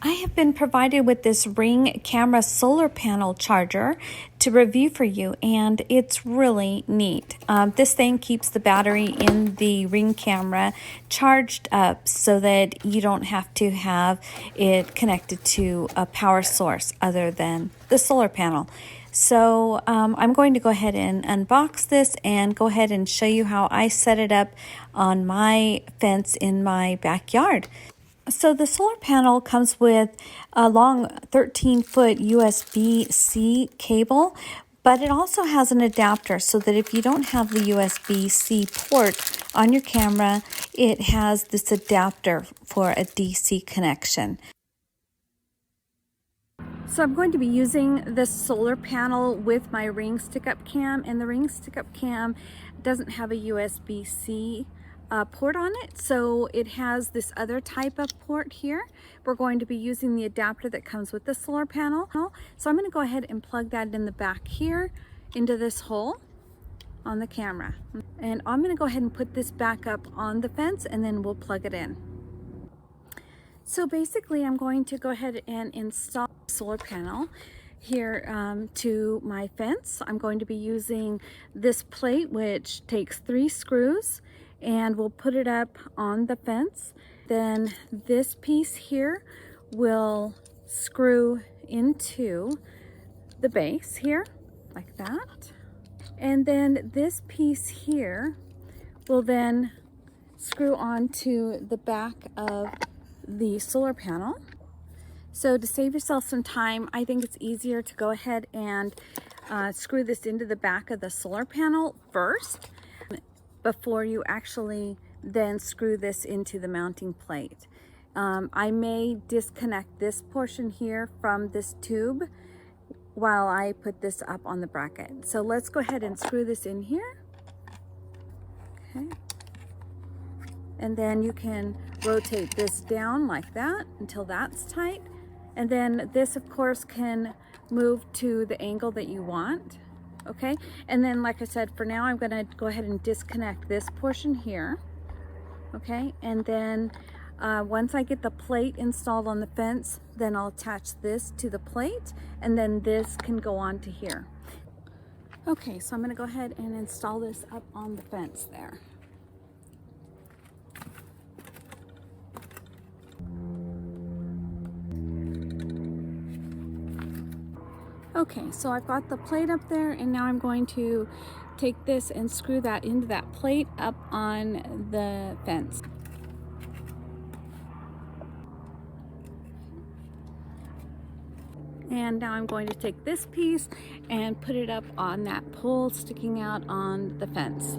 I have been provided with this Ring camera solar panel charger to review for you, and it's really neat. This thing keeps the battery in the Ring camera charged up so that you don't have to have it connected to a power source other than the solar panel. So I'm going to go ahead and unbox this and go ahead and show you how I set it up on my fence in my backyard. So the solar panel comes with a long 13-foot USB-C cable, but it also has an adapter so that if you don't have the USB-C port on your camera, it has this adapter for a DC connection. So I'm going to be using this solar panel with my Ring stick-up cam, and the Ring stick-up cam doesn't have a USB-C port on it, so it has this other type of port here. We're going to be using the adapter that comes with the solar panel. So I'm going to go ahead and plug that in the back here into this hole on the camera. And I'm going to go ahead and put this back up on the fence, and then we'll plug it in. So basically I'm going to go ahead and install the solar panel here to my fence. I'm going to be using this plate, which takes 3 screws, and we'll put it up on the fence. Then this piece here will screw into the base here like that, and then this piece here will then screw onto the back of the solar panel. So to save yourself some time, I think it's easier to go ahead and screw this into the back of the solar panel first before you actually then screw this into the mounting plate. I may disconnect this portion here from this tube while I put this up on the bracket. So let's go ahead and screw this in here. Okay. And then you can rotate this down like that until that's tight. And then this, of course, can move to the angle that you want. Okay, and then like I said, for now I'm going to go ahead and disconnect this portion here. Okay, and then once I get the plate installed on the fence, then I'll attach this to the plate, and then this can go on to here. Okay, so I'm going to go ahead and install this up on the fence there. Okay, so I've got the plate up there, and now I'm going to take this and screw that into that plate up on the fence. And now I'm going to take this piece and put it up on that pole sticking out on the fence.